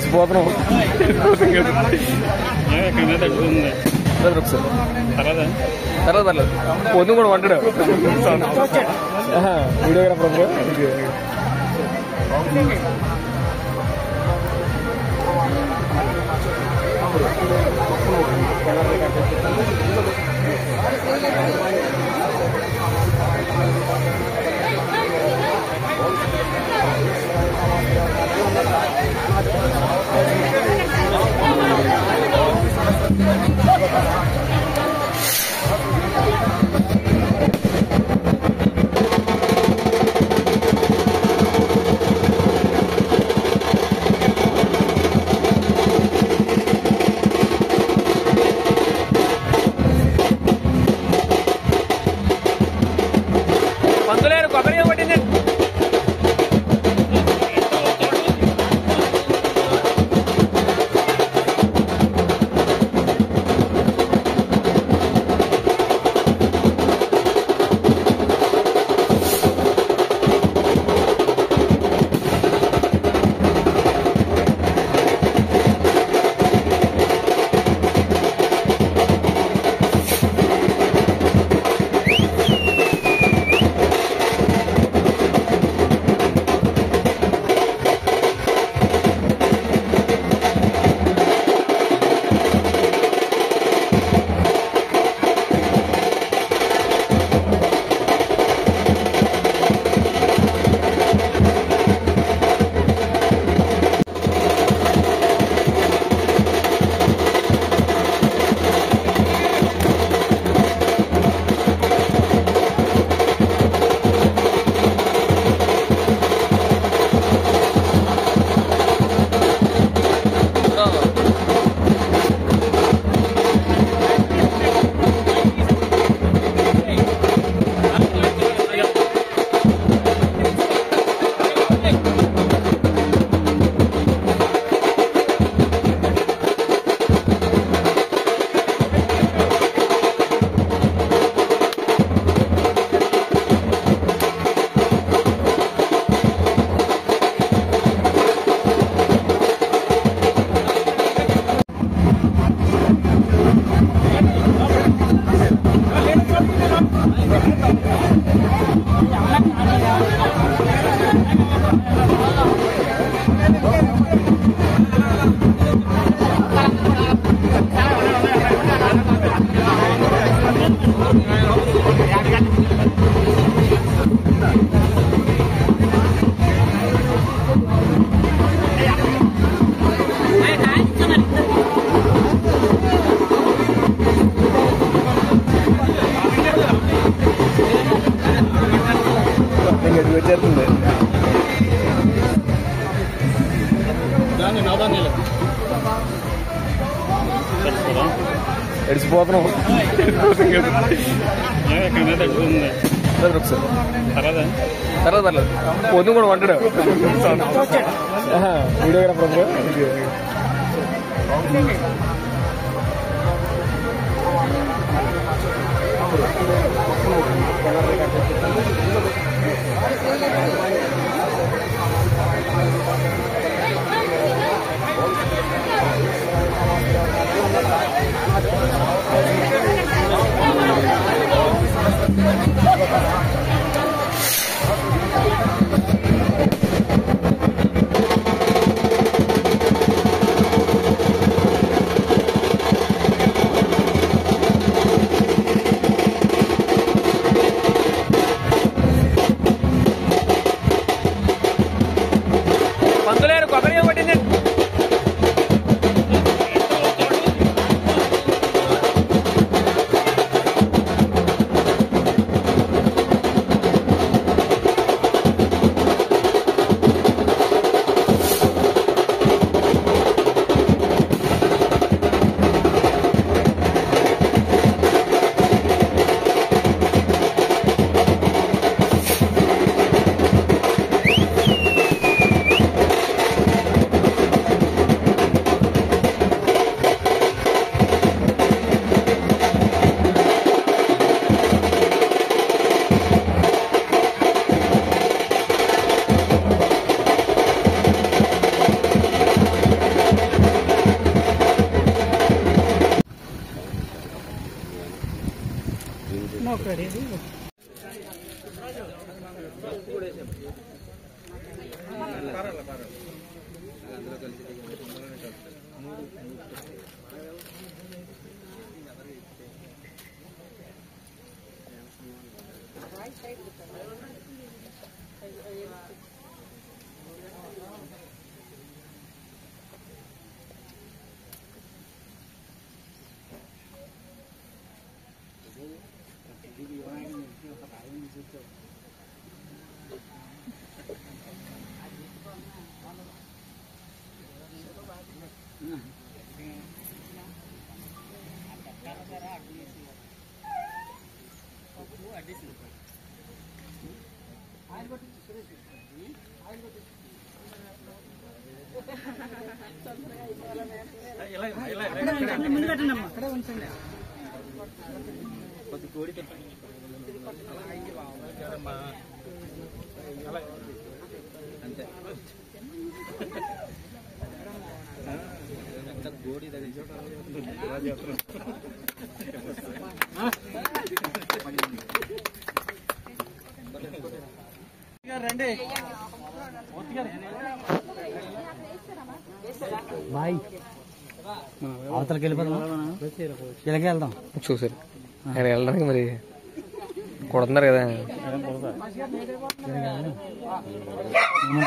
ఎడిసిపోతున్నాం తర్వాత పర్లేదు పొద్దు కూడా వంటాడు వీడియోగ్రాఫర్ పంతులేరు కొబ్బరి పట్టింది ఎడిసిపోతున్నాం తర్వాత పర్లేదు పొద్దు కూడా వంటాడు వీడియోగ్రాఫర్ బాయ్ అవతలకి వెళ్ళిపోదాం, ఇలాగే వెళ్దాం. చూసారు అక్కడ వెళ్ళడానికి మరి కొడుతున్నారు కదా.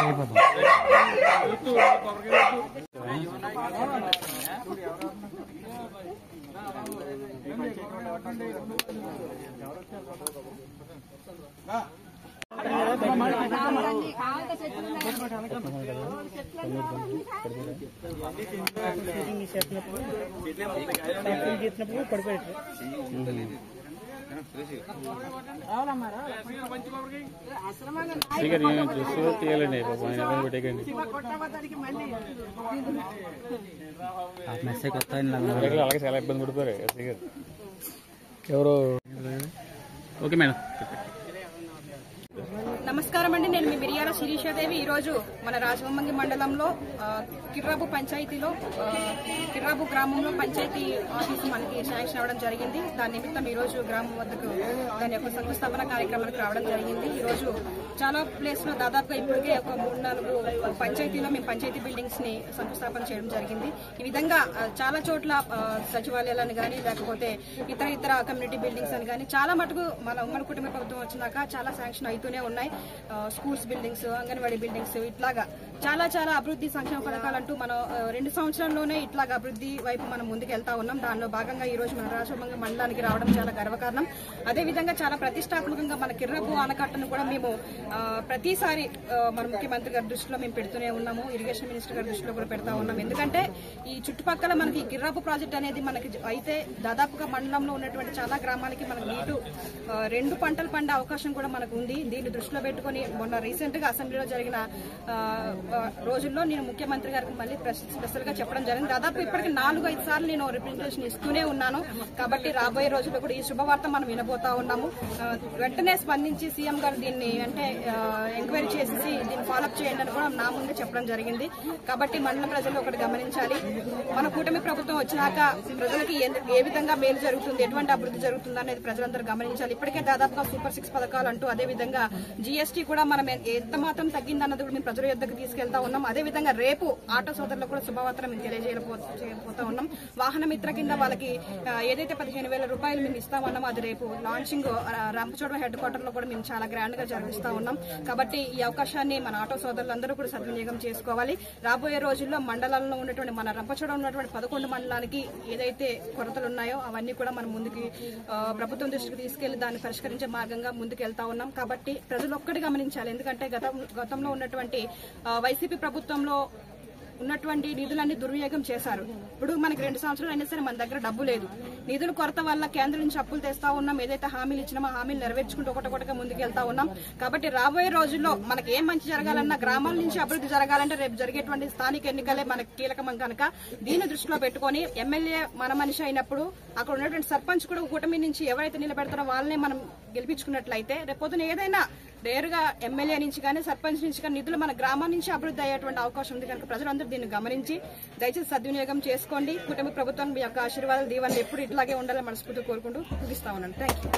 అయిపోతాం. మెసేజ్ అలాగే చాలా ఇబ్బంది పడిపోయారు ఎవరు. Okay madam. నమస్కారం అండి, నేను మీ మిరియాల శిరీషాదేవి. ఈరోజు మన రాజవొమ్మంగి మండలంలో కిర్రాబు పంచాయతీలో కిర్రాబు గ్రామంలో పంచాయతీ ఆఫీసు మనకి శాంక్షన్ అవ్వడం జరిగింది. దాని నిమిత్తం ఈరోజు గ్రామం వద్దకు దాని యొక్క శంకుస్థాపన కార్యక్రమానికి రావడం జరిగింది. ఈరోజు చాలా ప్లేస్ లో దాదాపుగా ఇప్పటికే ఒక 3-4 పంచాయతీలో మేము పంచాయతీ బిల్డింగ్స్ ని శంకుస్థాపన చేయడం జరిగింది. ఈ విధంగా చాలా చోట్ల సచివాలయాలను కానీ లేకపోతే ఇతర కమ్యూనిటీ బిల్డింగ్స్ అని కానీ చాలా మటుకు మన ఉమ్మడి కుటుంబ ప్రభుత్వం వచ్చినాక చాలా శాంక్షన్ అవుతూనే ఉన్నాయి. స్కూల్స్ బిల్డింగ్స్, అంగన్వాడీ బిల్డింగ్స్, ఇట్లాగా చాలా అభివృద్ధి సంక్షేమ పథకాలంటూ మనం 2 సంవత్సరాల్లోనే ఇట్లాగా అభివృద్ధి వైపు మనం ముందుకు వెళ్తా ఉన్నాం. దానిలో భాగంగా ఈ రోజు మన రాజవొమ్మంగి మండలానికి రావడం చాలా గర్వకారణం. అదేవిధంగా చాలా ప్రతిష్టాత్మకంగా మన కిర్రాబు ఆనకట్టను కూడా మేము ప్రతిసారి మన ముఖ్యమంత్రి గారి దృష్టిలో మేము పెడుతూనే ఉన్నాము. ఇరిగేషన్ మినిస్టర్ గారి దృష్టిలో కూడా పెడతా ఉన్నాం. ఎందుకంటే ఈ చుట్టుపక్కల మనకి కిర్రాబు ప్రాజెక్ట్ అనేది మనకి అయితే దాదాపుగా మండలంలో ఉన్నటువంటి చాలా గ్రామాలకి మనకు నీటు 2 పంటలు పండే అవకాశం కూడా మనకు ఉంది. దీన్ని దృష్టిలో పెట్టుకుని మొన్న రీసెంట్ గా అసెంబ్లీలో జరిగిన రోజుల్లో నేను ముఖ్యమంత్రి గారికి మళ్ళీ స్పెషల్ గా చెప్పడం జరిగింది. దాదాపు ఇప్పటికి 4-5 సార్లు నేను రిప్రజెంటేషన్ ఇస్తూనే ఉన్నాను. కాబట్టి రాబోయే రోజుల్లో కూడా ఈ శుభవార్త మనం వినబోతా ఉన్నాము. వెంటనే స్పందించి సీఎం గారు దీన్ని అంటే ఎంక్వైరీ చేసి దీన్ని ఫాలోఅప్ చేయండి అని కూడా నా ముందే చెప్పడం జరిగింది. కాబట్టి మండల ప్రజలు ఒకటి గమనించాలి, మన కూటమి ప్రభుత్వం వచ్చినాక ప్రజలకి ఏ విధంగా మేలు జరుగుతుంది, ఎటువంటి అభివృద్ధి జరుగుతుంది అనేది ప్రజలందరూ గమనించాలి. ఇప్పటికే దాదాపుగా సూపర్ 6 పథకాలు అంటూ అదేవిధంగా జీఎస్టీ కూడా మనం ఎంత మాత్రం తగ్గిందన్నది కూడా మేము ప్రజల యొద్దకు తీసుకెళ్తా ఉన్నాం. అదేవిధంగా రేపు ఆటో సోదరులకు కూడా శుభవార్త మేము తెలియజేయబోతా ఉన్నాం. వాహన మిత్ర కింద వాళ్ళకి ఏదైతే 15,000 రూపాయలు మేము ఇస్తామన్నామో అది రేపు లాంచింగ్ రంపచోడవరం హెడ్ క్వార్టర్ లో కూడా మేము చాలా గ్రాండ్ గా జరిపిస్తా ఉన్నాం. కాబట్టి ఈ అవకాశాన్ని మన ఆటో సోదరులందరూ కూడా సద్వినియోగం చేసుకోవాలి. రాబోయే రోజుల్లో మండలంలో ఉన్నటువంటి మన రంపచోడవరం ఉన్నటువంటి 11 మండలానికి ఏదైతే కొరతలు ఉన్నాయో అవన్నీ కూడా మనం ముందుకి ప్రభుత్వం దృష్టికి తీసుకెళ్లి దాన్ని పరిష్కరించే మార్గంగా ముందుకు వెళ్తా ఉన్నాం. కాబట్టి ప్రజలు ఒక్కటి గమనించాలి, ఎందుకంటే గతంలో ఉన్నటువంటి వైసీపీ ప్రభుత్వంలో ఉన్నటువంటి నిధులన్నీ దుర్వినియోగం చేశారు. ఇప్పుడు మనకి 2 సంవత్సరాలు అయినా సరే మన దగ్గర డబ్బు లేదు. నిధుల కొరత వల్ల కేంద్రం నుంచి అప్పులు తెస్తా ఉన్నాం. ఏదైతే హామీలు ఇచ్చినామో హామీలు నెరవేర్చుకుంటూ ఒకటొకటిగా ముందుకు వెళ్తా ఉన్నాం. కాబట్టి రాబోయే రోజుల్లో మనకి ఏం మంచి జరగాలన్నా, గ్రామాల నుంచి అభివృద్ధి జరగాలంటే రేపు జరిగేటువంటి స్థానిక ఎన్నికలే మనకి కీలకం కనుక దీన్ని దృష్టిలో పెట్టుకుని ఎమ్మెల్యే మన మనిషి అయినప్పుడు అక్కడ ఉన్నటువంటి సర్పంచ్ కూడా కూటమి నుంచి ఎవరైతే నిలబెడతారో వాళ్ళనే మనం గెలిపించుకున్నట్లయితే రేపొద్దున ఏదైనా నేరుగా ఎమ్మెల్యే నుంచి కానీ సర్పంచ్ నుంచి కానీ నిధులు మన గ్రామం నుంచి అభివృద్ధి అయ్యేటువంటి అవకాశం ఉంది. కనుక ప్రజలందరూ దీన్ని గమనించి దయచేసి సద్వినియోగం చేసుకోండి. కూటమి ప్రభుత్వం మీ యొక్క ఆశీర్వాదాలు దీవెనలు ఎప్పుడు ఇట్లాగే ఉండాలని మనస్ఫూర్తిగా కోరుకుంటూ ముగిస్తా ఉన్నాను. Thank you.